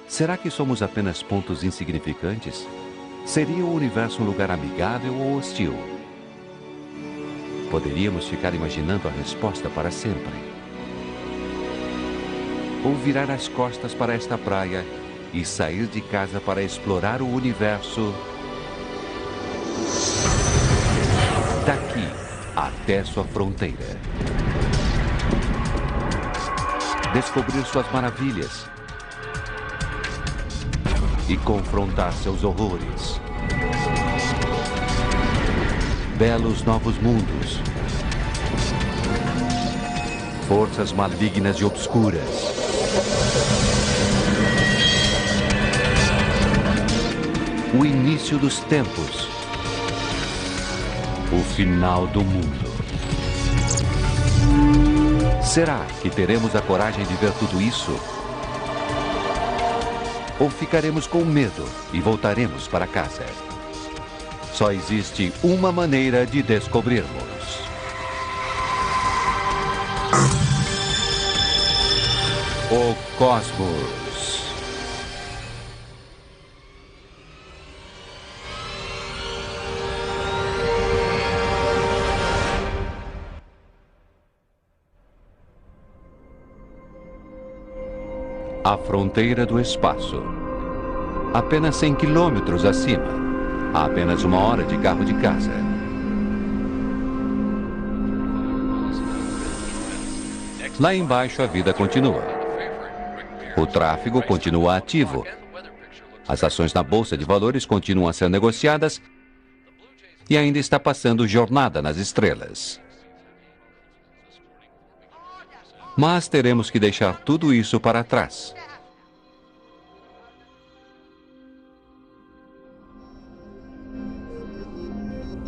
Será que somos apenas pontos insignificantes? Seria o universo um lugar amigável ou hostil? Poderíamos ficar imaginando a resposta para sempre. Ou virar as costas para esta praia e sair de casa para explorar o universo daqui até sua fronteira. Descobrir suas maravilhas e confrontar seus horrores. Belos novos mundos. Forças malignas e obscuras. O início dos tempos. O final do mundo. Será que teremos a coragem de ver tudo isso? Ou ficaremos com medo e voltaremos para casa? Só existe uma maneira de descobrirmos. O cosmos. A fronteira do espaço. Apenas 100 quilômetros acima. A apenas 1 hora de carro de casa. Lá embaixo a vida continua. O tráfego continua ativo. As ações na Bolsa de Valores continuam a ser negociadas e ainda está passando Jornada nas Estrelas. Mas teremos que deixar tudo isso para trás.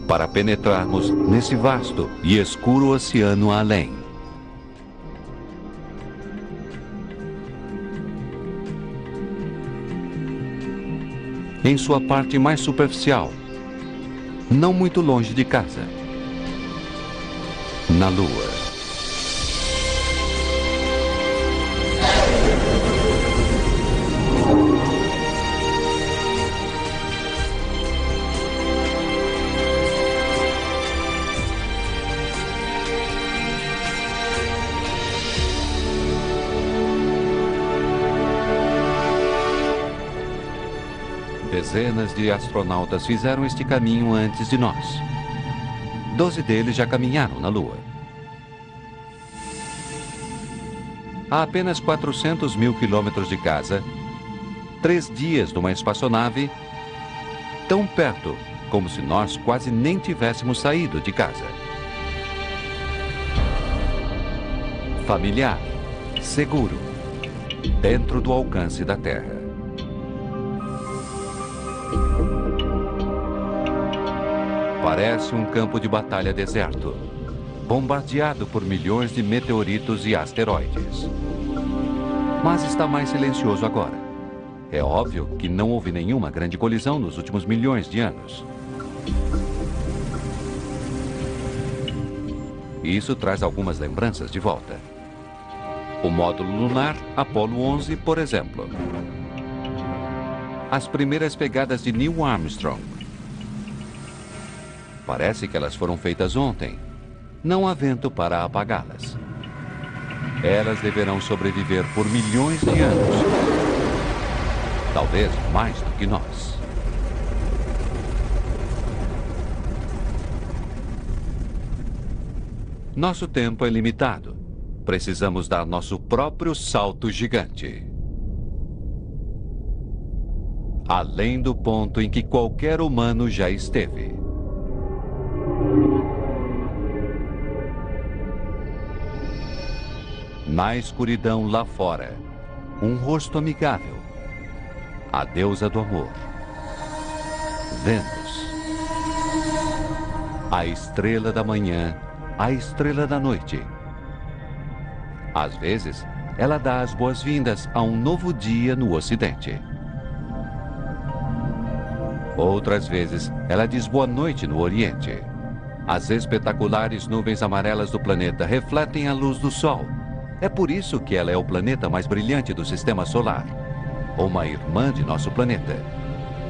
Para penetrarmos nesse vasto e escuro oceano além. Em sua parte mais superficial, não muito longe de casa, na Lua. Dezenas de astronautas fizeram este caminho antes de nós. 12 deles já caminharam na Lua. A apenas 400 mil quilômetros de casa, 3 dias numa espaçonave, tão perto como se nós quase nem tivéssemos saído de casa. Familiar, seguro, dentro do alcance da Terra. Parece um campo de batalha deserto, bombardeado por milhões de meteoritos e asteroides. Mas está mais silencioso agora. É óbvio que não houve nenhuma grande colisão nos últimos milhões de anos. Isso traz algumas lembranças de volta. O módulo lunar Apollo 11, por exemplo. As primeiras pegadas de Neil Armstrong. Parece que elas foram feitas ontem. Não há vento para apagá-las. Elas deverão sobreviver por milhões de anos. Talvez mais do que nós. Nosso tempo é limitado. Precisamos dar nosso próprio salto gigante. Além do ponto em que qualquer humano já esteve. Na escuridão lá fora, um rosto amigável. A deusa do amor. Vênus. A estrela da manhã, a estrela da noite. Às vezes, ela dá as boas-vindas a um novo dia no Ocidente. Outras vezes, ela diz boa noite no Oriente. As espetaculares nuvens amarelas do planeta refletem a luz do Sol. É por isso que ela é o planeta mais brilhante do Sistema Solar. ou uma irmã de nosso planeta.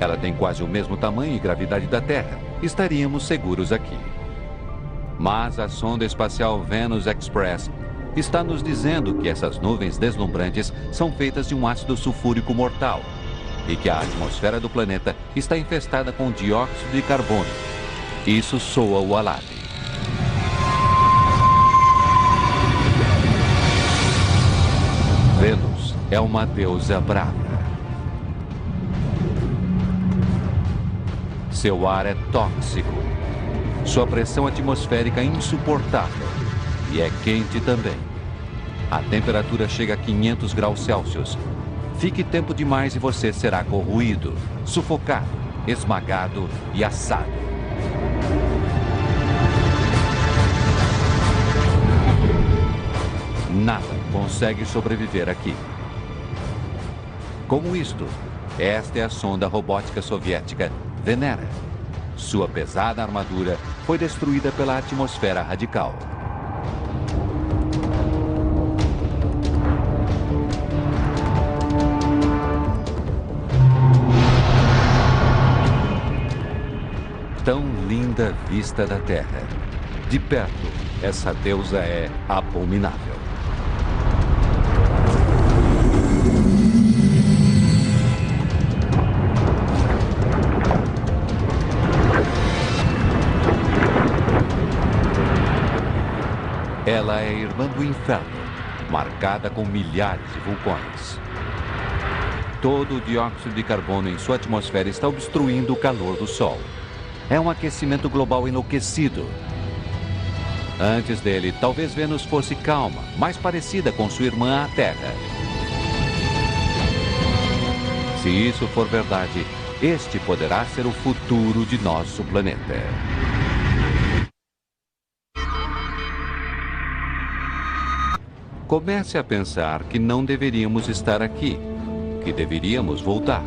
Ela tem quase o mesmo tamanho e gravidade da Terra. Estaríamos seguros aqui. Mas a sonda espacial Venus Express está nos dizendo que essas nuvens deslumbrantes são feitas de um ácido sulfúrico mortal e que a atmosfera do planeta está infestada com dióxido de carbono. Isso soa o alarme. Vênus é uma deusa brava. Seu ar é tóxico. Sua pressão atmosférica é insuportável. E é quente também. A temperatura chega a 500 graus Celsius. Fique tempo demais e você será corroído, sufocado, esmagado e assado. Nada consegue sobreviver aqui. Como isto, esta é a sonda robótica soviética Venera. Sua pesada armadura foi destruída pela atmosfera radical. Tão linda vista da Terra. De perto, essa deusa é abominável. Ela é a irmã do inferno, marcada com milhares de vulcões. Todo o dióxido de carbono em sua atmosfera está obstruindo o calor do Sol. É um aquecimento global enlouquecido. Antes dele, talvez Vênus fosse calma, mais parecida com sua irmã, a Terra. Se isso for verdade, este poderá ser o futuro de nosso planeta. Comece a pensar que não deveríamos estar aqui, que deveríamos voltar.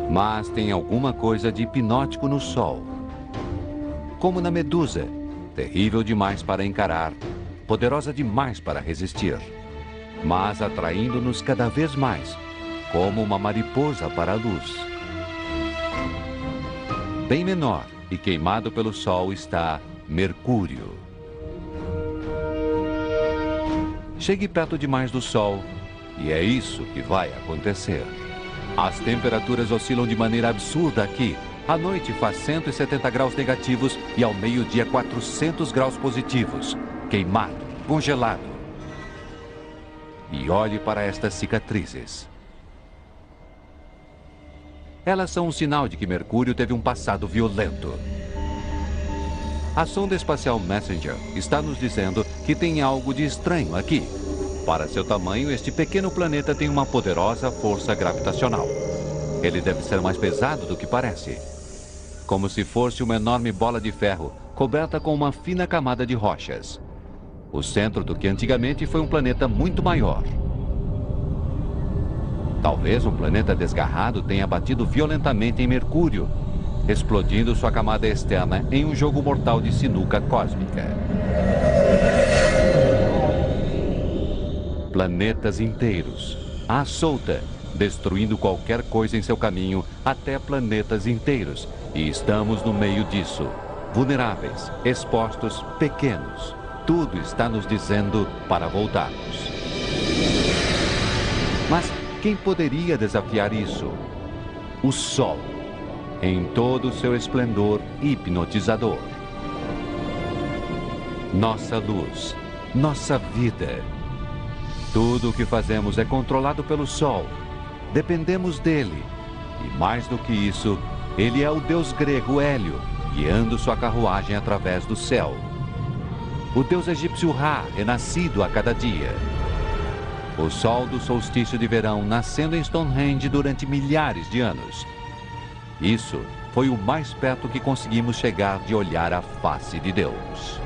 Mas tem alguma coisa de hipnótico no Sol. Como na Medusa, terrível demais para encarar, poderosa demais para resistir, mas atraindo-nos cada vez mais, como uma mariposa para a luz. Bem menor e queimado pelo Sol está Mercúrio. Chegue perto demais do Sol e é isso que vai acontecer. As temperaturas oscilam de maneira absurda aqui. À noite faz 170 graus negativos e ao meio-dia 400 graus positivos. Queimado, congelado. E olhe para estas cicatrizes. Elas são um sinal de que Mercúrio teve um passado violento. A sonda espacial Messenger está nos dizendo que tem algo de estranho aqui. Para seu tamanho, este pequeno planeta tem uma poderosa força gravitacional. Ele deve ser mais pesado do que parece. Como se fosse uma enorme bola de ferro, coberta com uma fina camada de rochas. O centro do que antigamente foi um planeta muito maior. Talvez um planeta desgarrado tenha batido violentamente em Mercúrio, explodindo sua camada externa em um jogo mortal de sinuca cósmica. Planetas inteiros, à solta, destruindo qualquer coisa em seu caminho, até planetas inteiros. E estamos no meio disso, vulneráveis, expostos, pequenos. Tudo está nos dizendo para voltarmos. Mas quem poderia desafiar isso? O Sol, em todo o seu esplendor hipnotizador. Nossa luz, nossa vida. Tudo o que fazemos é controlado pelo Sol. Dependemos dele. E mais do que isso, ele é o deus grego Hélio, guiando sua carruagem através do céu. O deus egípcio Ra, renascido a cada dia. O sol do solstício de verão nascendo em Stonehenge durante milhares de anos. Isso foi o mais perto que conseguimos chegar de olhar a face de Deus.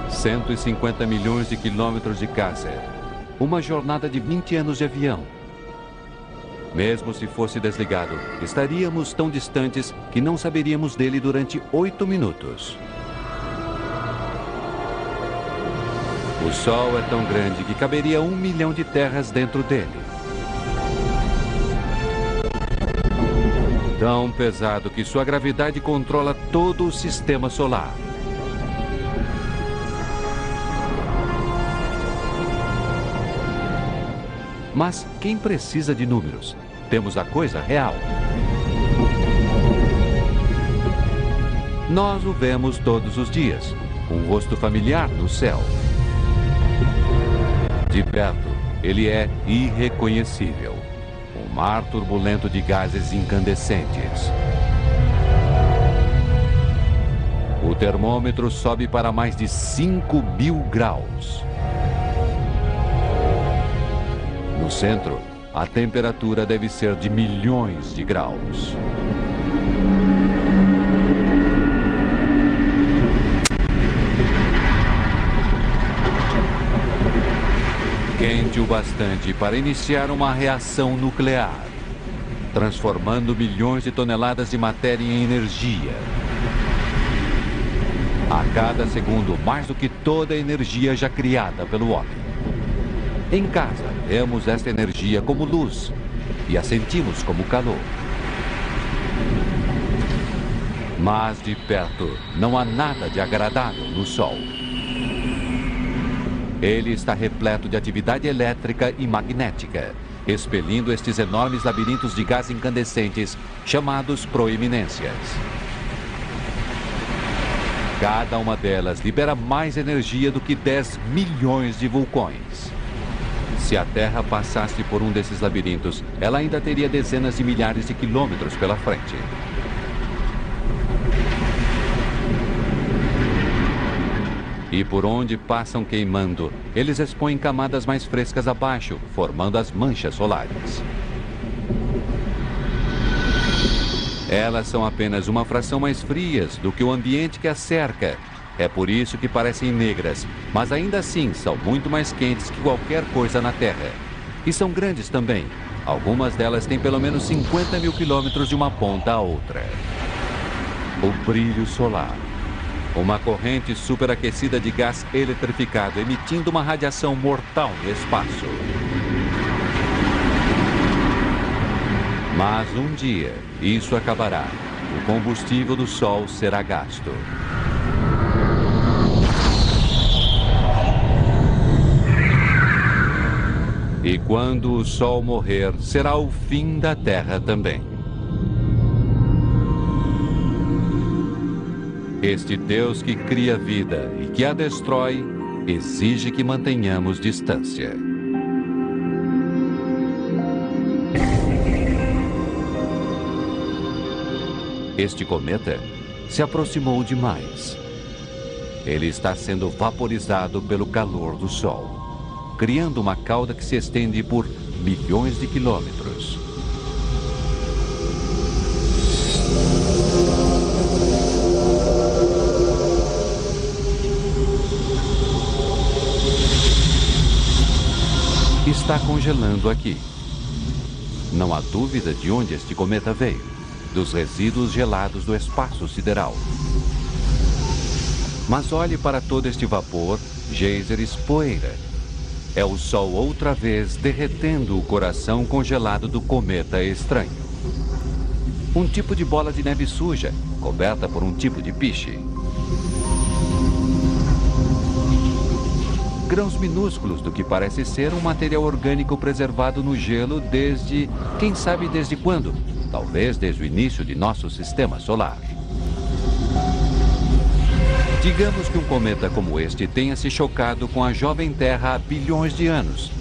150 milhões de quilômetros de Kaiser. Uma jornada de 20 anos de avião. Mesmo se fosse desligado, estaríamos tão distantes que não saberíamos dele durante 8 minutos. O Sol é tão grande que caberia 1 milhão de terras dentro dele. Tão pesado que sua gravidade controla todo o sistema solar. Mas quem precisa de números? Temos a coisa real. Nós o vemos todos os dias, com um rosto familiar no céu. De perto, ele é irreconhecível. Um mar turbulento de gases incandescentes. O termômetro sobe para mais de 5.000 graus. No centro, a temperatura deve ser de milhões de graus. Quente o bastante para iniciar uma reação nuclear, transformando milhões de toneladas de matéria em energia. A cada segundo, mais do que toda a energia já criada pelo homem. Em casa, vemos esta energia como luz e a sentimos como calor. Mas de perto, não há nada de agradável no Sol. Ele está repleto de atividade elétrica e magnética, expelindo estes enormes labirintos de gás incandescentes chamados proeminências. Cada uma delas libera mais energia do que 10 milhões de vulcões. Se a Terra passasse por um desses labirintos, ela ainda teria dezenas de milhares de quilômetros pela frente. E por onde passam queimando, eles expõem camadas mais frescas abaixo, formando as manchas solares. Elas são apenas uma fração mais frias do que o ambiente que as cerca. É por isso que parecem negras, mas ainda assim são muito mais quentes que qualquer coisa na Terra. E são grandes também. Algumas delas têm pelo menos 50 mil quilômetros de uma ponta a outra. O brilho solar. Uma corrente superaquecida de gás eletrificado, emitindo uma radiação mortal no espaço. Mas um dia, isso acabará. O combustível do Sol será gasto. E quando o Sol morrer, será o fim da Terra também. Este Deus que cria vida e que a destrói, exige que mantenhamos distância. Este cometa se aproximou demais. Ele está sendo vaporizado pelo calor do Sol, criando uma cauda que se estende por milhões de quilômetros. Está congelando aqui. Não há dúvida de onde este cometa veio, dos resíduos gelados do espaço sideral. Mas olhe para todo este vapor, geysers, poeira. É o Sol outra vez derretendo o coração congelado do cometa estranho. Um tipo de bola de neve suja, coberta por um tipo de piche. Grãos minúsculos do que parece ser um material orgânico preservado no gelo desde, quem sabe desde quando? Talvez desde o início de nosso sistema solar. Digamos que um cometa como este tenha se chocado com a jovem Terra há bilhões de anos.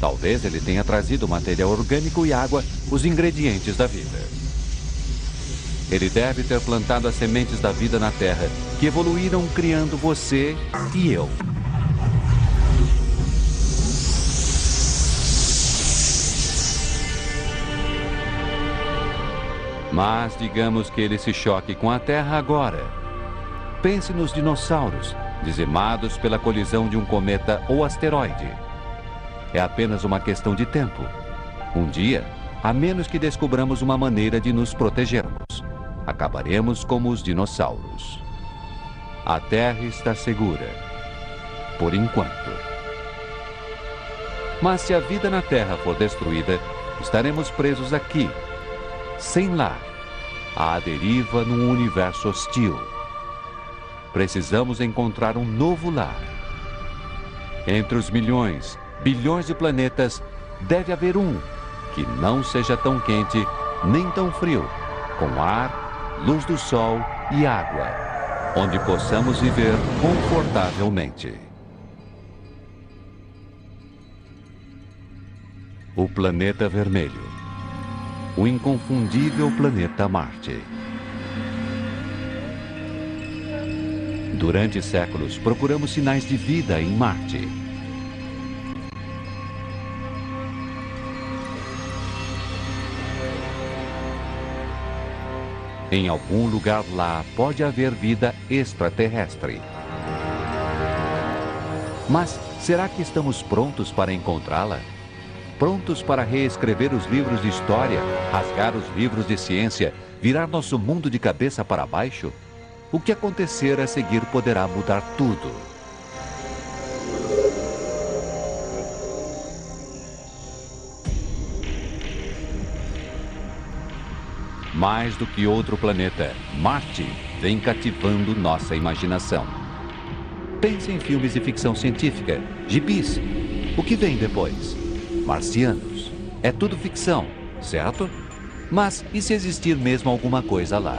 Talvez ele tenha trazido material orgânico e água, os ingredientes da vida. Ele deve ter plantado as sementes da vida na Terra, que evoluíram criando você e eu. Mas digamos que ele se choque com a Terra agora. Pense nos dinossauros, dizimados pela colisão de um cometa ou asteroide. É apenas uma questão de tempo. Um dia, a menos que descobramos uma maneira de nos protegermos, acabaremos como os dinossauros. A Terra está segura. por enquanto. Mas se a vida na Terra for destruída, estaremos presos aqui, sem lar, à deriva num universo hostil. Precisamos encontrar um novo lar. Entre os milhões, bilhões de planetas, deve haver um que não seja tão quente nem tão frio, com ar, luz do sol e água, onde possamos viver confortavelmente. O planeta vermelho. O inconfundível planeta Marte. Durante séculos, procuramos sinais de vida em Marte. Em algum lugar lá pode haver vida extraterrestre. Mas será que estamos prontos para encontrá-la? Prontos para reescrever os livros de história, rasgar os livros de ciência, virar nosso mundo de cabeça para baixo? O que acontecer a seguir poderá mudar tudo. Mais do que outro planeta, Marte vem cativando nossa imaginação. Pense em filmes de ficção científica, gibis. O que vem depois? Marcianos. É tudo ficção, certo? Mas e se existir mesmo alguma coisa lá?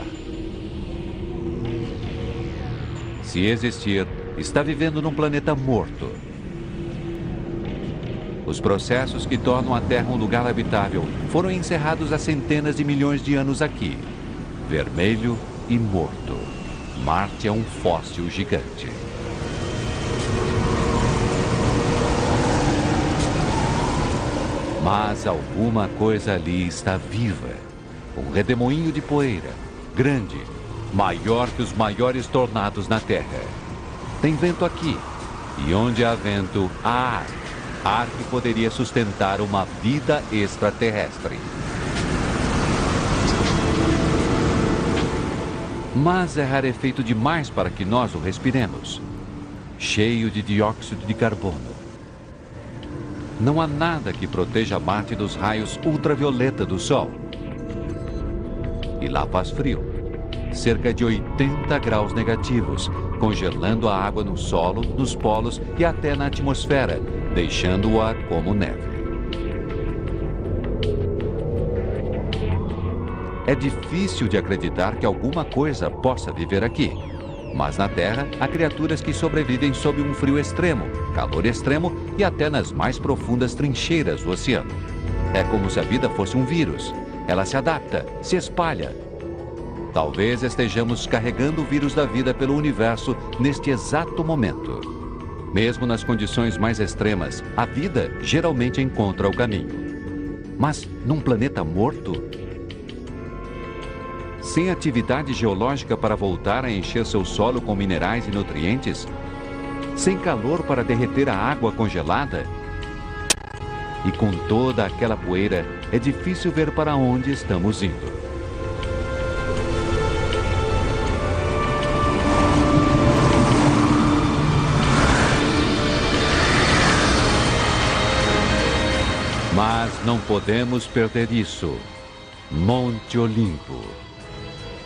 Se existir, está vivendo num planeta morto. Os processos que tornam a Terra um lugar habitável foram encerrados há centenas de milhões de anos aqui. Vermelho e morto. Marte é um fóssil gigante. Mas alguma coisa ali está viva. Um redemoinho de poeira, grande, maior que os maiores tornados na Terra. Tem vento aqui, e onde há vento, há ar. Ar que poderia sustentar uma vida extraterrestre. Mas é rarefeito demais para que nós o respiremos. Cheio de dióxido de carbono. Não há nada que proteja Marte dos raios ultravioleta do Sol. E lá faz frio. Cerca de 80 graus negativos, congelando a água no solo, nos polos e até na atmosfera, deixando-a como neve. É difícil de acreditar que alguma coisa possa viver aqui. Mas na Terra, há criaturas que sobrevivem sob um frio extremo, calor extremo e até nas mais profundas trincheiras do oceano. É como se a vida fosse um vírus. Ela se adapta, se espalha. Talvez estejamos carregando o vírus da vida pelo universo neste exato momento. Mesmo nas condições mais extremas, a vida geralmente encontra o caminho. Mas num planeta morto? Sem atividade geológica para voltar a encher seu solo com minerais e nutrientes? Sem calor para derreter a água congelada? E com toda aquela poeira, é difícil ver para onde estamos indo. Mas não podemos perder isso. Monte Olimpo.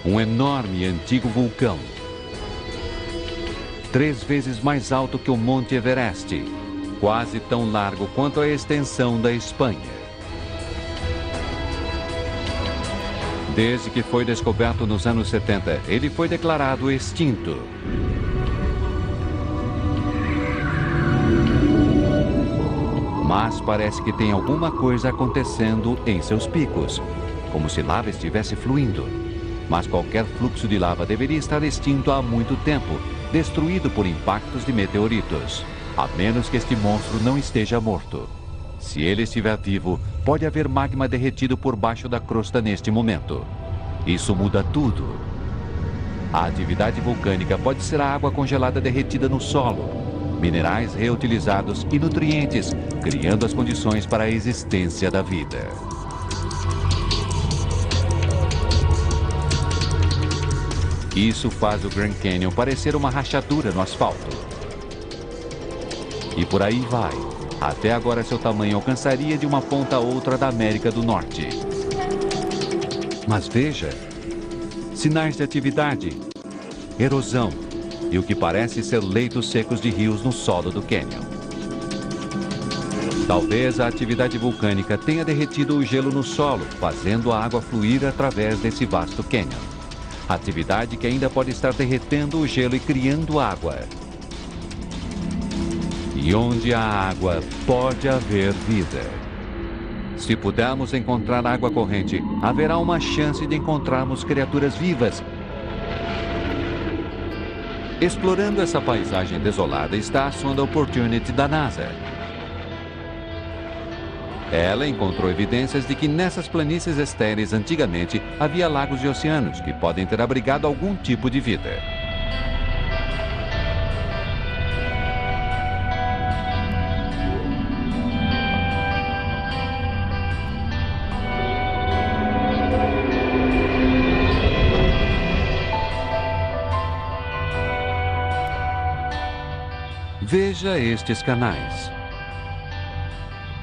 Um enorme e antigo vulcão. 3 vezes mais alto que o Monte Everest. Quase tão largo quanto a extensão da Espanha. Desde que foi descoberto nos anos 70, ele foi declarado extinto. Mas parece que tem alguma coisa acontecendo em seus picos, como se lava estivesse fluindo. Mas qualquer fluxo de lava deveria estar extinto há muito tempo, destruído por impactos de meteoritos, a menos que este monstro não esteja morto. Se ele estiver vivo, pode haver magma derretido por baixo da crosta neste momento. Isso muda tudo. A atividade vulcânica pode ser a água congelada derretida no solo, minerais reutilizados e nutrientes, criando as condições para a existência da vida. Isso faz o Grand Canyon parecer uma rachadura no asfalto. E por aí vai. Até agora seu tamanho alcançaria de uma ponta a outra da América do Norte. Mas veja, sinais de atividade, erosão e o que parece ser leitos secos de rios no solo do cânion. Talvez a atividade vulcânica tenha derretido o gelo no solo, fazendo a água fluir através desse vasto cânion. Atividade que ainda pode estar derretendo o gelo e criando água. E onde há água, pode haver vida. Se pudermos encontrar água corrente, haverá uma chance de encontrarmos criaturas vivas. Explorando essa paisagem desolada está a sonda Opportunity da NASA. Ela encontrou evidências de que nessas planícies estéreis antigamente havia lagos e oceanos que podem ter abrigado algum tipo de vida. Veja estes canais.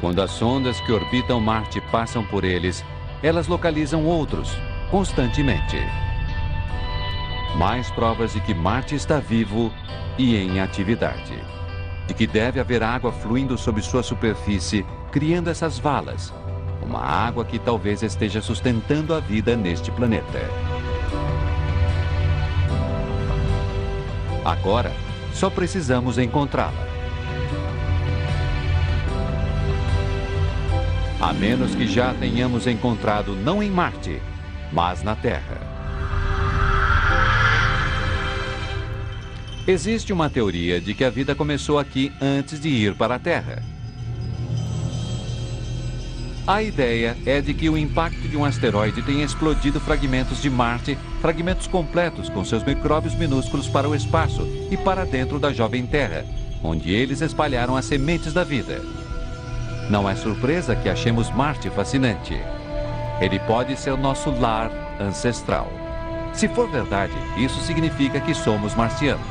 Quando as sondas que orbitam Marte passam por eles, elas localizam outros, constantemente. Mais provas de que Marte está vivo e em atividade. De que deve haver água fluindo sob sua superfície, criando essas valas. Uma água que talvez esteja sustentando a vida neste planeta. Agora, só precisamos encontrá-la. A menos que já tenhamos encontrado não em Marte, mas na Terra. Existe uma teoria de que a vida começou aqui antes de ir para a Terra. A ideia é de que o impacto de um asteroide tenha explodido fragmentos de Marte, fragmentos completos com seus micróbios minúsculos para o espaço e para dentro da jovem Terra, onde eles espalharam as sementes da vida. Não é surpresa que achemos Marte fascinante. Ele pode ser nosso lar ancestral. Se for verdade, isso significa que somos marcianos.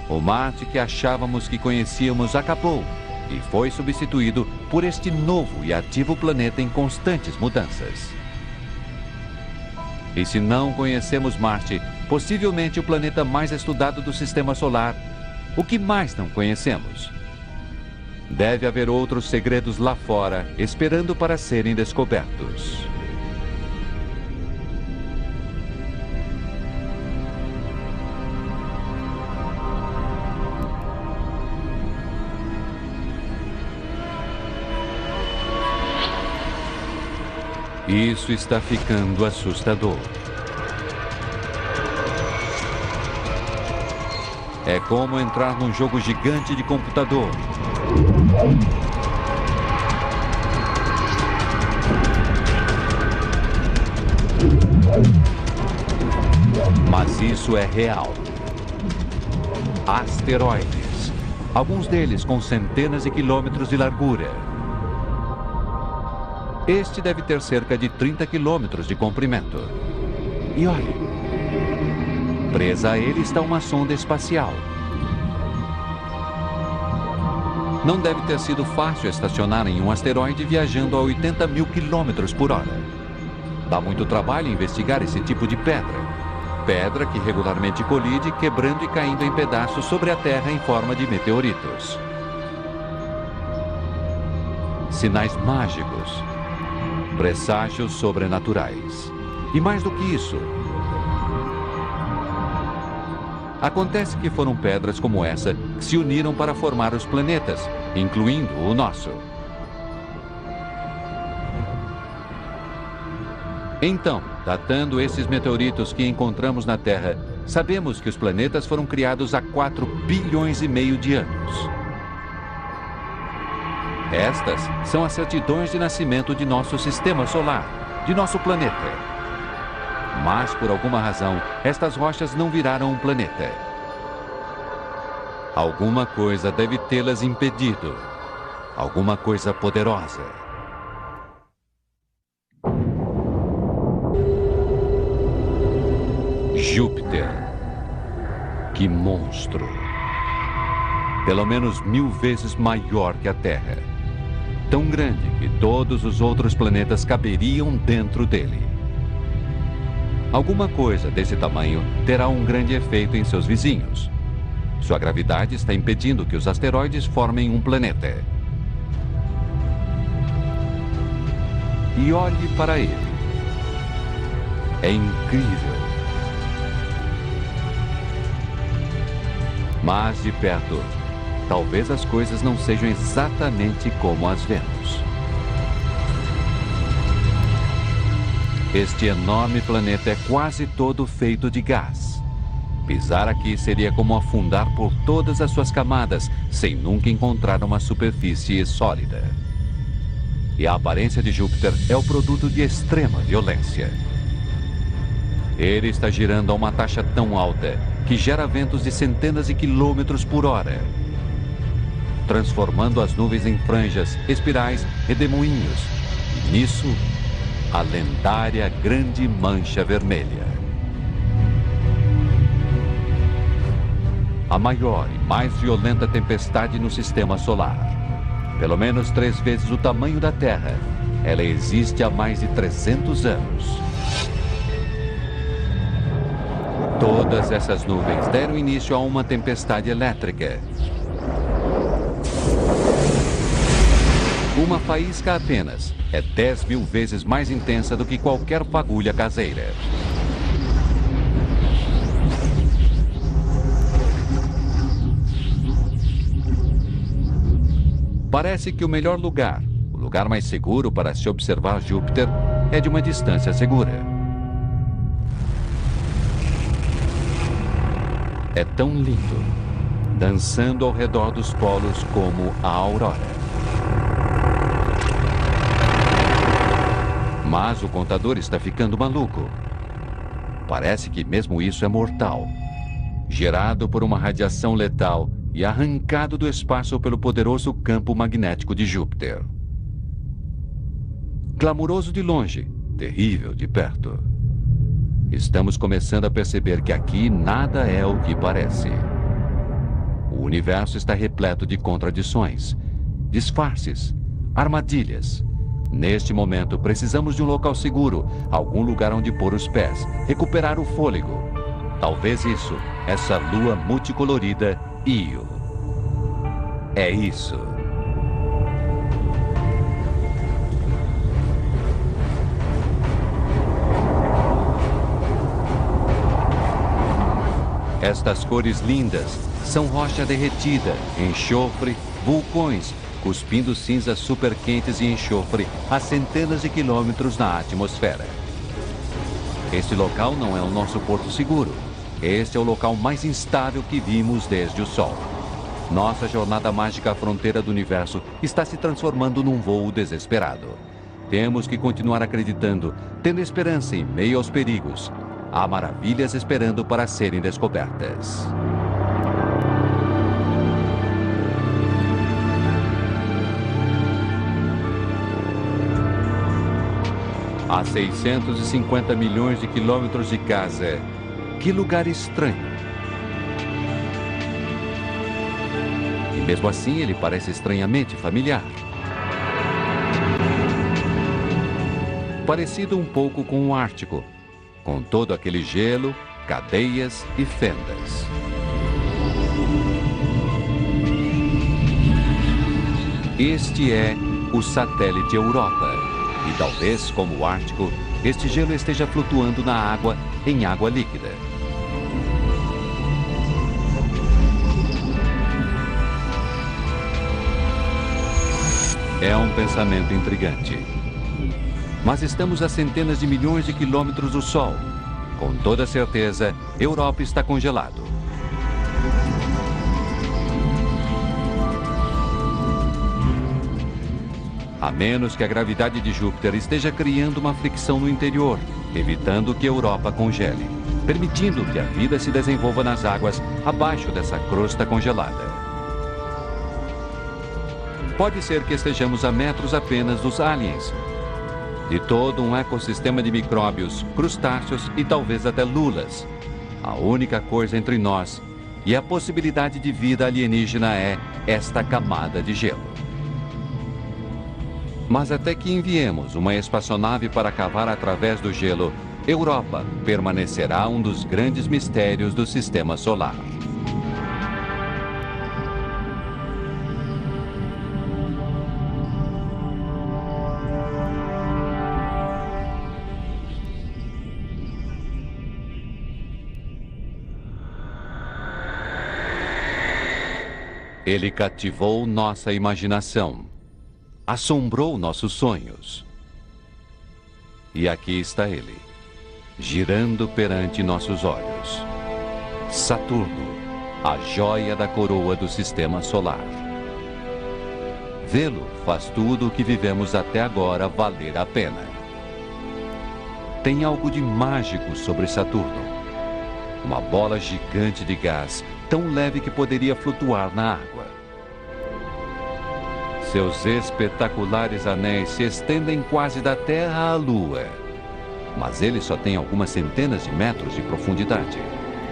O Marte que achávamos que conhecíamos acabou e foi substituído por este novo e ativo planeta em constantes mudanças. E se não conhecemos Marte, possivelmente o planeta mais estudado do Sistema Solar, o que mais não conhecemos? Deve haver outros segredos lá fora, esperando para serem descobertos. Isso está ficando assustador. É como entrar num jogo gigante de computador. Mas isso é real. Asteroides. Alguns deles com centenas de quilômetros de largura. Este deve ter cerca de 30 quilômetros de comprimento. E olhe, presa a ele está uma sonda espacial. Não deve ter sido fácil estacionar em um asteroide viajando a 80 mil quilômetros por hora. Dá muito trabalho investigar esse tipo de pedra. Pedra que regularmente colide, quebrando e caindo em pedaços sobre a Terra em forma de meteoritos. Sinais mágicos. Presságios sobrenaturais. E mais do que isso, acontece que foram pedras como essa que se uniram para formar os planetas, incluindo o nosso. Então, datando esses meteoritos que encontramos na Terra, sabemos que os planetas foram criados há 4 bilhões e meio de anos. Estas são as certidões de nascimento de nosso sistema solar, de nosso planeta. Mas, por alguma razão, estas rochas não viraram um planeta. Alguma coisa deve tê-las impedido. Alguma coisa poderosa. Júpiter. Que monstro! Pelo menos 1000 vezes maior que a Terra. Tão grande que todos os outros planetas caberiam dentro dele. Alguma coisa desse tamanho terá um grande efeito em seus vizinhos. Sua gravidade está impedindo que os asteroides formem um planeta. E olhe para ele. É incrível. Mas de perto, talvez as coisas não sejam exatamente como as vemos. Este enorme planeta é quase todo feito de gás. Pisar aqui seria como afundar por todas as suas camadas, sem nunca encontrar uma superfície sólida. E a aparência de Júpiter é o produto de extrema violência. Ele está girando a uma taxa tão alta que gera ventos de centenas de quilômetros por hora, transformando as nuvens em franjas, espirais e redemoinhos. E nisso, a lendária Grande Mancha Vermelha. A maior e mais violenta tempestade no sistema solar. Pelo menos 3 vezes o tamanho da Terra. Ela existe há mais de 300 anos. Todas essas nuvens deram início a uma tempestade elétrica. Uma faísca apenas é 10.000 vezes mais intensa do que qualquer fagulha caseira. Parece que o melhor lugar, o lugar mais seguro para se observar Júpiter, é de uma distância segura. É tão lindo, dançando ao redor dos polos como a aurora. Mas o contador está ficando maluco. Parece que mesmo isso é mortal. Gerado por uma radiação letal e arrancado do espaço pelo poderoso campo magnético de Júpiter. Glamuroso de longe, terrível de perto. Estamos começando a perceber que aqui nada é o que parece. O universo está repleto de contradições, disfarces, armadilhas. Neste momento, precisamos de um local seguro, algum lugar onde pôr os pés, recuperar o fôlego. Talvez isso, essa lua multicolorida, Io. É isso. Estas cores lindas são rocha derretida, enxofre, vulcões, cuspindo cinzas superquentes e enxofre a centenas de quilômetros na atmosfera. Este local não é o nosso porto seguro. Este é o local mais instável que vimos desde o Sol. Nossa jornada mágica à fronteira do universo está se transformando num voo desesperado. Temos que continuar acreditando, tendo esperança em meio aos perigos. Há maravilhas esperando para serem descobertas. A 650 milhões de quilômetros de casa. Que lugar estranho. E mesmo assim ele parece estranhamente familiar. Parecido um pouco com o Ártico, com todo aquele gelo, cadeias e fendas. Este é o satélite Europa. E talvez, como o Ártico, este gelo esteja flutuando na água, em água líquida. É um pensamento intrigante. Mas estamos a centenas de milhões de quilômetros do Sol. Com toda certeza, Europa está congelado. A menos que a gravidade de Júpiter esteja criando uma fricção no interior, evitando que Europa congele, permitindo que a vida se desenvolva nas águas abaixo dessa crosta congelada. Pode ser que estejamos a metros apenas dos aliens, de todo um ecossistema de micróbios, crustáceos e talvez até lulas. A única coisa entre nós E a possibilidade de vida alienígena é esta camada de gelo. Mas até que enviemos uma espaçonave para cavar através do gelo, Europa permanecerá um dos grandes mistérios do Sistema Solar. Ele cativou nossa imaginação, assombrou nossos sonhos. E aqui está ele, girando perante nossos olhos. Saturno, a joia da coroa do Sistema Solar. Vê-lo faz tudo o que vivemos até agora valer a pena. Tem algo de mágico sobre Saturno. Uma bola gigante de gás, tão leve que poderia flutuar na água. Seus espetaculares anéis se estendem quase da Terra à Lua. Mas ele só tem algumas centenas de metros de profundidade.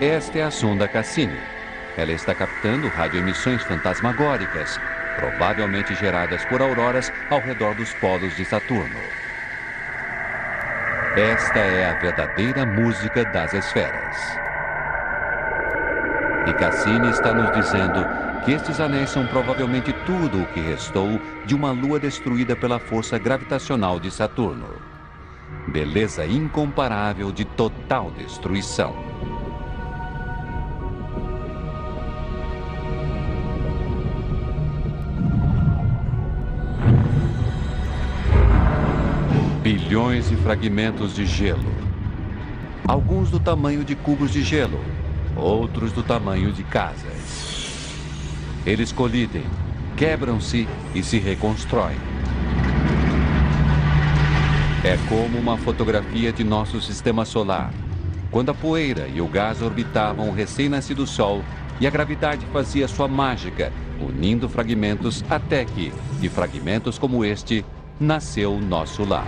Esta é a sonda Cassini. Ela está captando radioemissões fantasmagóricas, provavelmente geradas por auroras ao redor dos polos de Saturno. Esta é a verdadeira música das esferas. E Cassini está nos dizendo que estes anéis são provavelmente tudo o que restou de uma lua destruída pela força gravitacional de Saturno. Beleza incomparável de total destruição. Bilhões de fragmentos de gelo. Alguns do tamanho de cubos de gelo, outros do tamanho de casas. Eles colidem, quebram-se e se reconstroem. É como uma fotografia de nosso sistema solar, quando a poeira e o gás orbitavam o recém-nascido Sol e a gravidade fazia sua mágica, unindo fragmentos até que, de fragmentos como este, nasceu nosso lar.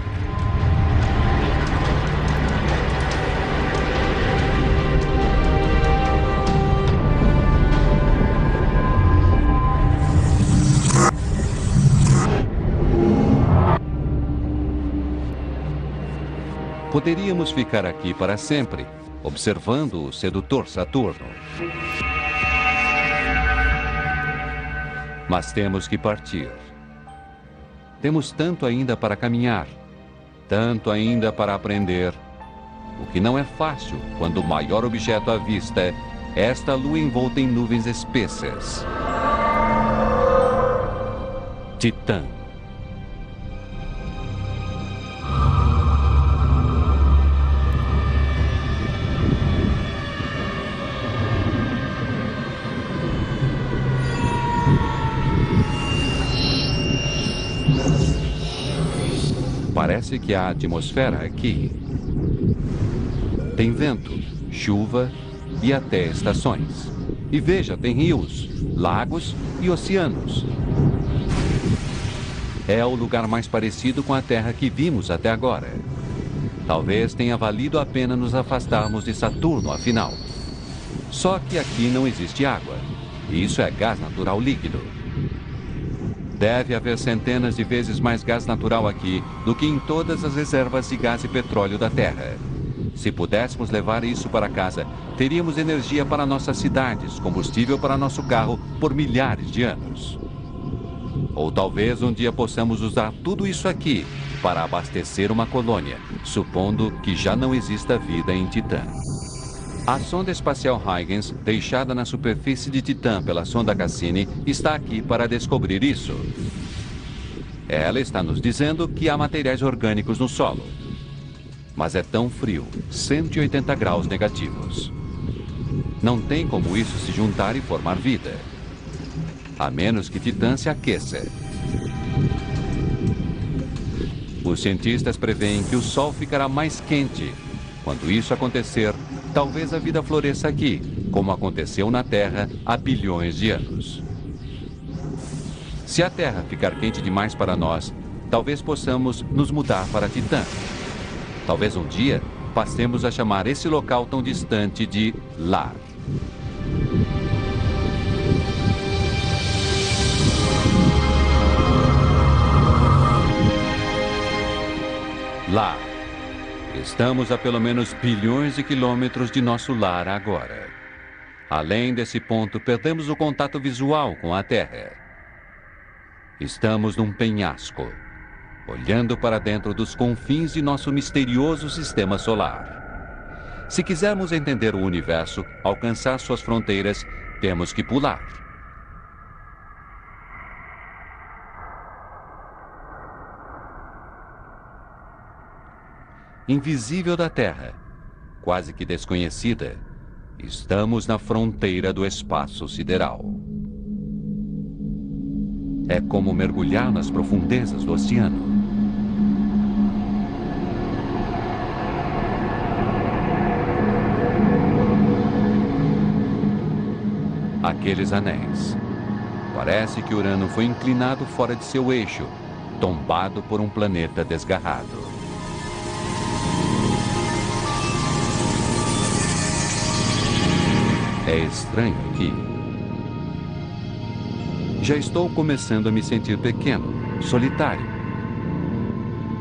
Poderíamos ficar aqui para sempre, observando o sedutor Saturno. Mas temos que partir. Temos tanto ainda para caminhar, tanto ainda para aprender. O que não é fácil quando o maior objeto à vista é esta lua envolta em nuvens espessas. Titã. Parece que há atmosfera aqui. Tem vento, chuva e até estações. E veja, tem rios, lagos e oceanos. É o lugar mais parecido com a Terra que vimos até agora. Talvez tenha valido a pena nos afastarmos de Saturno, afinal. Só que aqui não existe água. E isso é gás natural líquido. Deve haver centenas de vezes mais gás natural aqui do que em todas as reservas de gás e petróleo da Terra. Se pudéssemos levar isso para casa, teríamos energia para nossas cidades, combustível para nosso carro por milhares de anos. Ou talvez um dia possamos usar tudo isso aqui para abastecer uma colônia, supondo que já não exista vida em Titã. A sonda espacial Huygens, deixada na superfície de Titã pela sonda Cassini, está aqui para descobrir isso. Ela está nos dizendo que há materiais orgânicos no solo. Mas é tão frio, 180 graus negativos. Não tem como isso se juntar e formar vida. A menos que Titã se aqueça. Os cientistas preveem que o Sol ficará mais quente. Quando isso acontecer, talvez a vida floresça aqui, como aconteceu na Terra há bilhões de anos. Se a Terra ficar quente demais para nós, talvez possamos nos mudar para Titã. Talvez um dia passemos a chamar esse local tão distante de lar. Lá. Estamos a pelo menos bilhões de quilômetros de nosso lar agora. Além desse ponto, perdemos o contato visual com a Terra. Estamos num penhasco, olhando para dentro dos confins de nosso misterioso sistema solar. Se quisermos entender o universo, alcançar suas fronteiras, temos que pular. Invisível da Terra, quase que desconhecida, estamos na fronteira do espaço sideral. É como mergulhar nas profundezas do oceano. Aqueles anéis. Parece que Urano foi inclinado fora de seu eixo, tombado por um planeta desgarrado. É estranho aqui. Já estou começando a me sentir pequeno, solitário.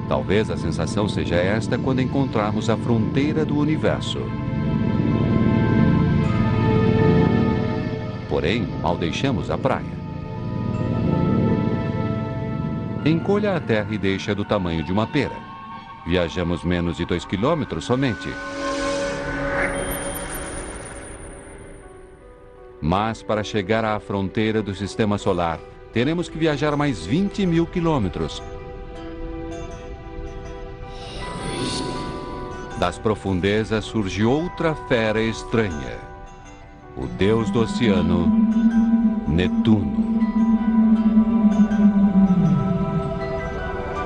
Talvez a sensação seja esta quando encontrarmos a fronteira do universo. Porém, mal deixamos a praia. Encolha a terra e deixa do tamanho de uma pera. Viajamos menos de 2 quilômetros somente. Mas para chegar à fronteira do sistema solar, teremos que viajar mais 20 mil quilômetros. Das profundezas surge outra fera estranha. O deus do oceano, Netuno.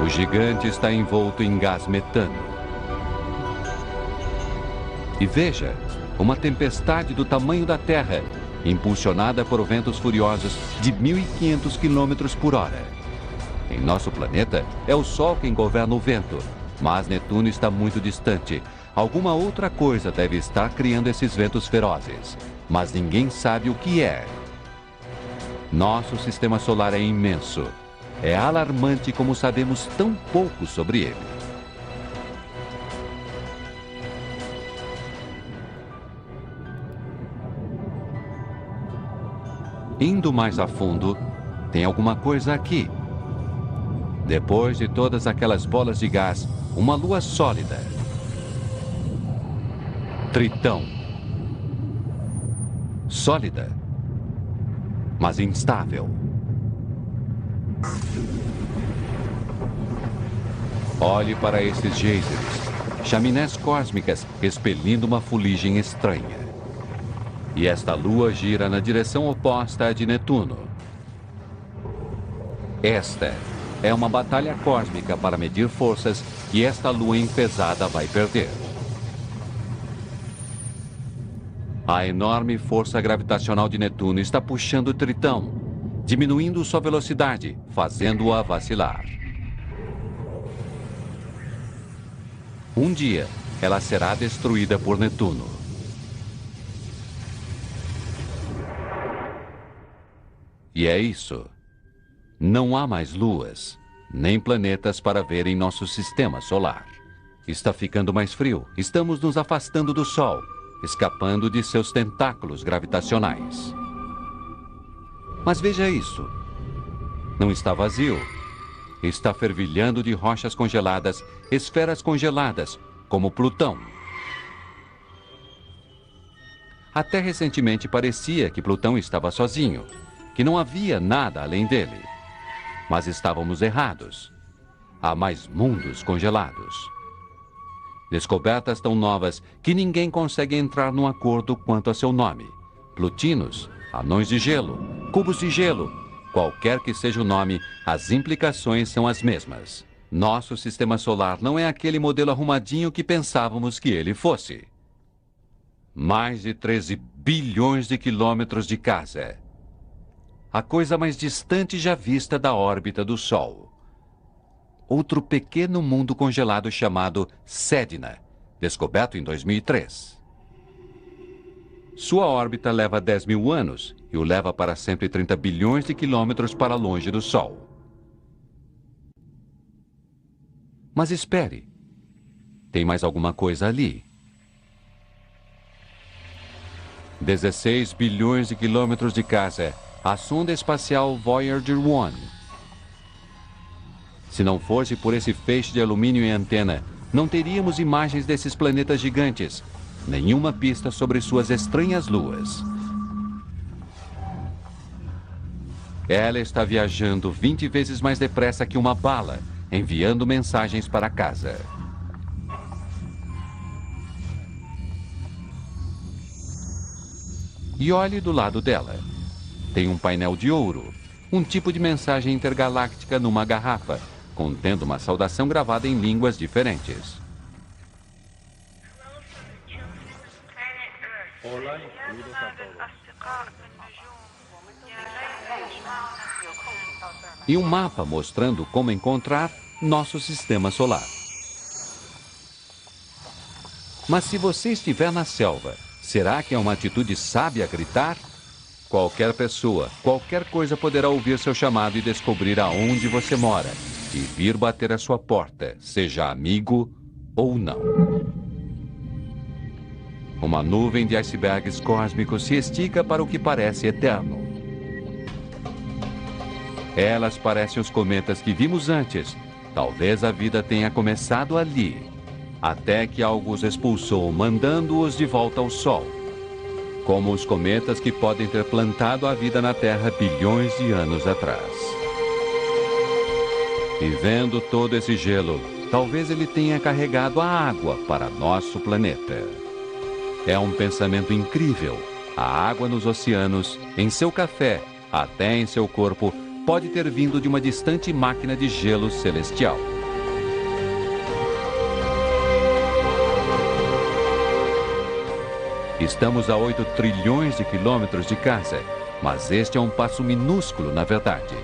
O gigante está envolto em gás metano. E veja, uma tempestade do tamanho da Terra, impulsionada por ventos furiosos de 1.500 km por hora. Em nosso planeta, é o Sol quem governa o vento, mas Netuno está muito distante. Alguma outra coisa deve estar criando esses ventos ferozes, mas ninguém sabe o que é. Nosso sistema solar é imenso. É alarmante como sabemos tão pouco sobre ele. Indo mais a fundo, tem alguma coisa aqui. Depois de todas aquelas bolas de gás, uma lua sólida. Tritão. Sólida, mas instável. Olhe para esses geysers, chaminés cósmicas expelindo uma fuligem estranha. E esta lua gira na direção oposta à de Netuno. Esta é uma batalha cósmica para medir forças que esta lua enfesada vai perder. A enorme força gravitacional de Netuno está puxando Tritão, diminuindo sua velocidade, fazendo-a vacilar. Um dia, ela será destruída por Netuno. E é isso. Não há mais luas, nem planetas para ver em nosso sistema solar. Está ficando mais frio. Estamos nos afastando do Sol, escapando de seus tentáculos gravitacionais. Mas veja isso. Não está vazio. Está fervilhando de rochas congeladas, esferas congeladas, como Plutão. Até recentemente parecia que Plutão estava sozinho, que não havia nada além dele. Mas estávamos errados. Há mais mundos congelados. Descobertas tão novas que ninguém consegue entrar num acordo quanto a seu nome. Plutinos, anões de gelo, cubos de gelo. Qualquer que seja o nome, as implicações são as mesmas. Nosso sistema solar não é aquele modelo arrumadinho que pensávamos que ele fosse. Mais de 13 bilhões de quilômetros de casa. A coisa mais distante já vista da órbita do Sol. Outro pequeno mundo congelado chamado Sedna, descoberto em 2003. Sua órbita leva 10 mil anos e o leva para 130 bilhões de quilômetros para longe do Sol. Mas espere, Tem mais alguma coisa ali. 16 bilhões de quilômetros de casa. A sonda espacial Voyager 1. Se não fosse por esse feixe de alumínio e antena, não teríamos imagens desses planetas gigantes, nenhuma pista sobre suas estranhas luas. Ela está viajando 20 vezes mais depressa que uma bala, enviando mensagens para casa. E olhe do lado dela. Tem um painel de ouro, um tipo de mensagem intergaláctica numa garrafa, contendo uma saudação gravada em línguas diferentes. E um mapa mostrando como encontrar nosso sistema solar. Mas se você estiver na selva, será que é uma atitude sábia gritar? Qualquer pessoa, qualquer coisa poderá ouvir seu chamado e descobrir aonde você mora e vir bater à sua porta, seja amigo ou não. Uma nuvem de icebergs cósmicos se estica para o que parece eterno. Elas parecem os cometas que vimos antes. Talvez a vida tenha começado ali, até que algo os expulsou, mandando-os de volta ao Sol. Como os cometas que podem ter plantado a vida na Terra bilhões de anos atrás. E vendo todo esse gelo, talvez ele tenha carregado a água para nosso planeta. É um pensamento incrível. A água nos oceanos, em seu café, até em seu corpo, pode ter vindo de uma distante máquina de gelo celestial. Estamos a 8 trilhões de quilômetros de casa, mas este é um passo minúsculo, na verdade.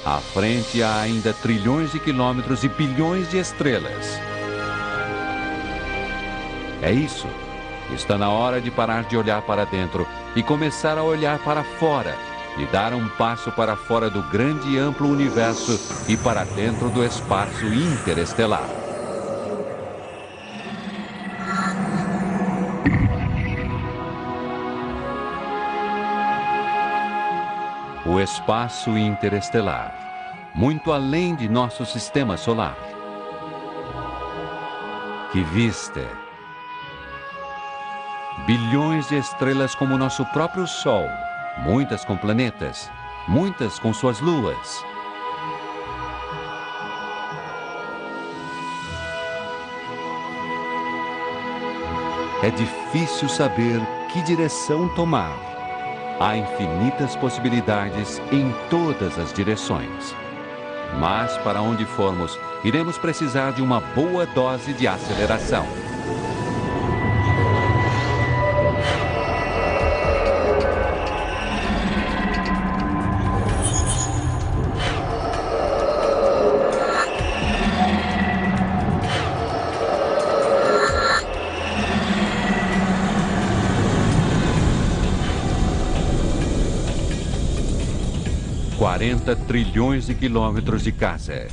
À frente há ainda trilhões de quilômetros e bilhões de estrelas. É isso. Está na hora de parar de olhar para dentro e começar a olhar para fora e dar um passo para fora do grande e amplo universo e para dentro do espaço interestelar. O espaço interestelar, muito além de nosso sistema solar. Que vista! Bilhões de estrelas como nosso próprio Sol, muitas com planetas, muitas com suas luas. É difícil saber que direção tomar. Há infinitas possibilidades em todas as direções. Mas, para onde formos, iremos precisar de uma boa dose de aceleração. $40 trilhões de quilômetros de casa.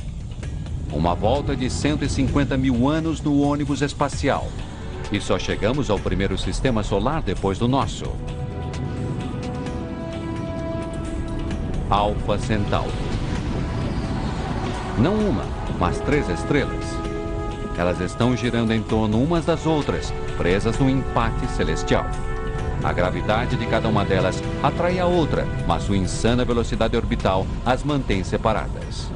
Uma volta de 150 mil anos no ônibus espacial. E só chegamos ao primeiro sistema solar depois do nosso. Alfa Centauro. Não uma, mas 3 estrelas. Elas estão girando em torno umas das outras, presas num empate celestial. A gravidade de cada uma delas atrai a outra, mas sua insana velocidade orbital as mantém separadas.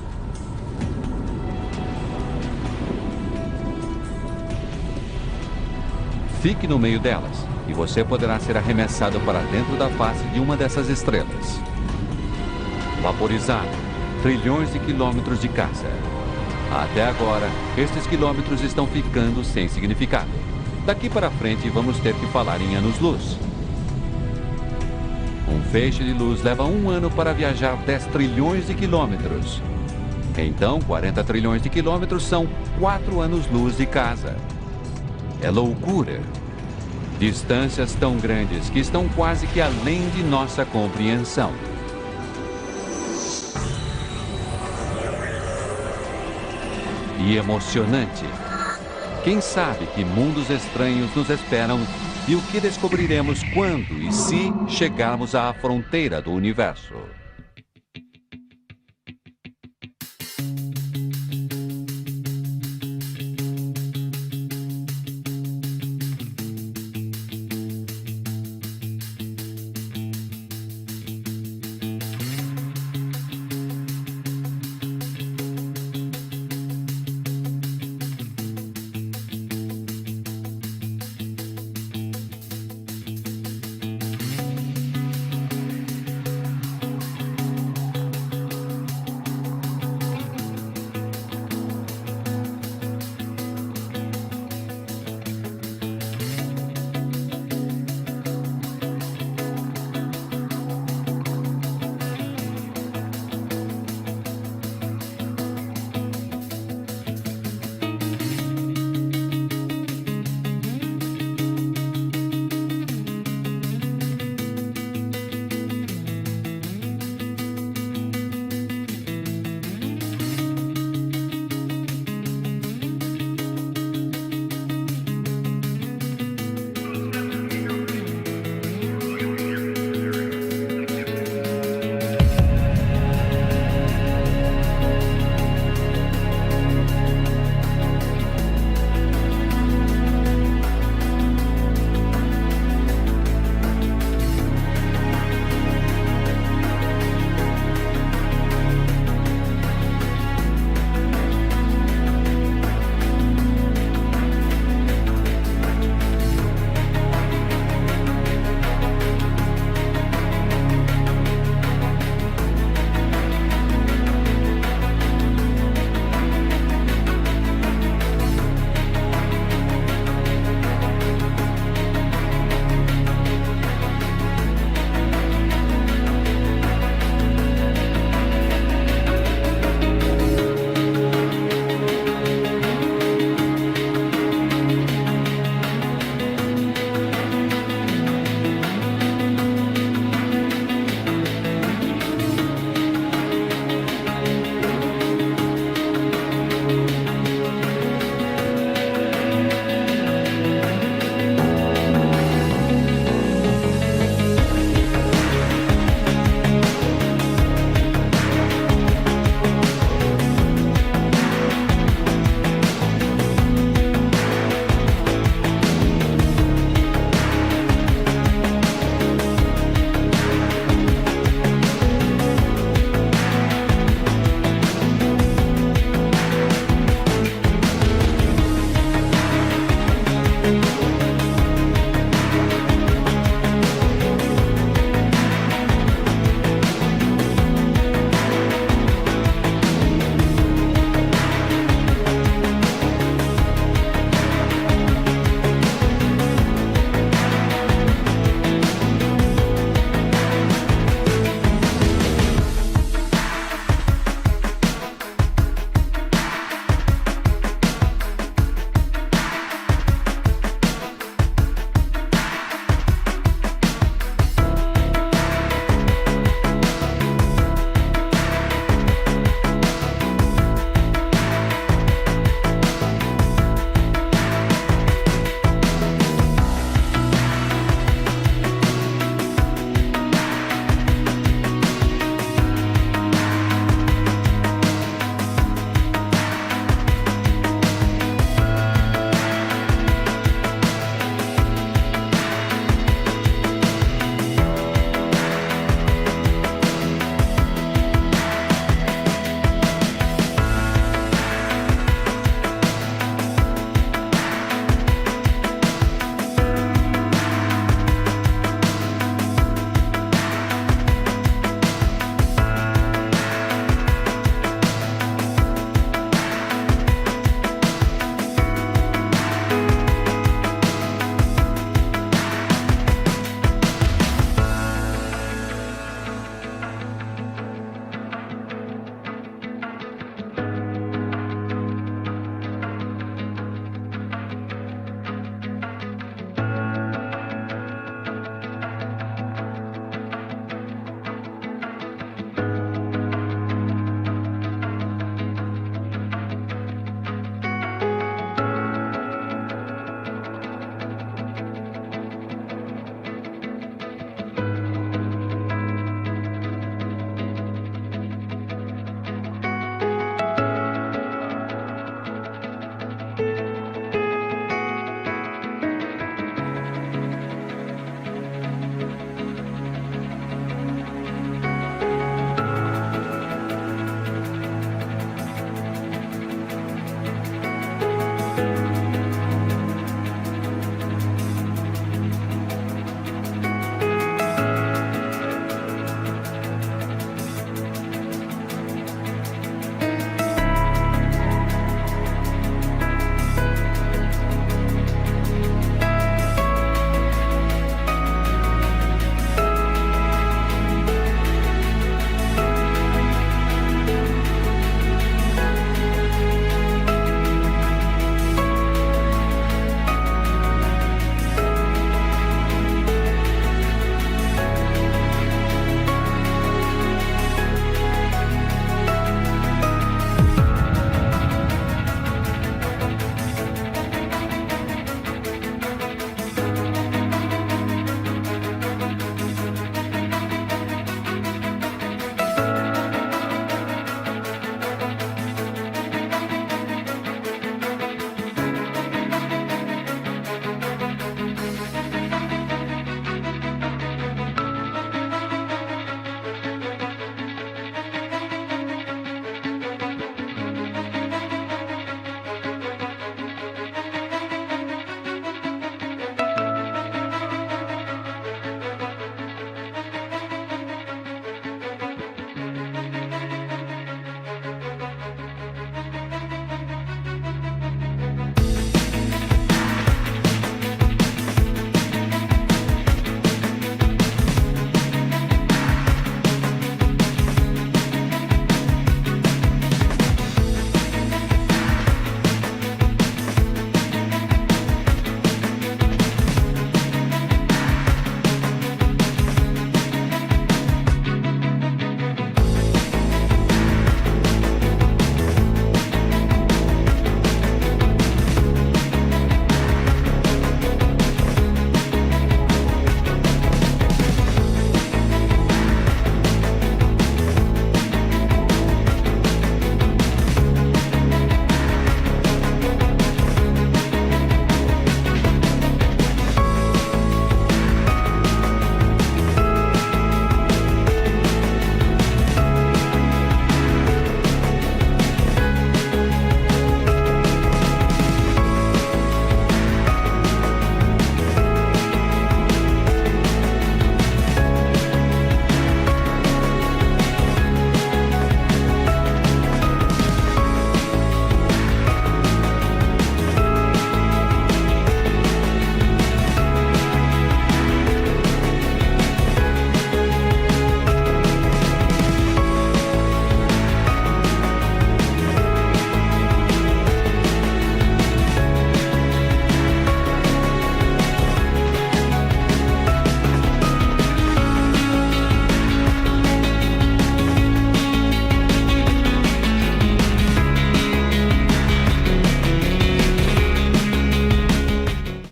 Fique no meio delas, e você poderá ser arremessado para dentro da face de uma dessas estrelas. Vaporizado, trilhões de quilômetros de casa. Até agora, estes quilômetros estão ficando sem significado. Daqui para frente, vamos ter que falar em anos-luz. Um feixe de luz leva 1 ano para viajar 10 trilhões de quilômetros. Então, 40 trilhões de quilômetros são 4 anos-luz de casa. É loucura. Distâncias tão grandes que estão quase que além de nossa compreensão. E emocionante. Quem sabe que mundos estranhos nos esperam e o que descobriremos quando e se chegarmos à fronteira do universo.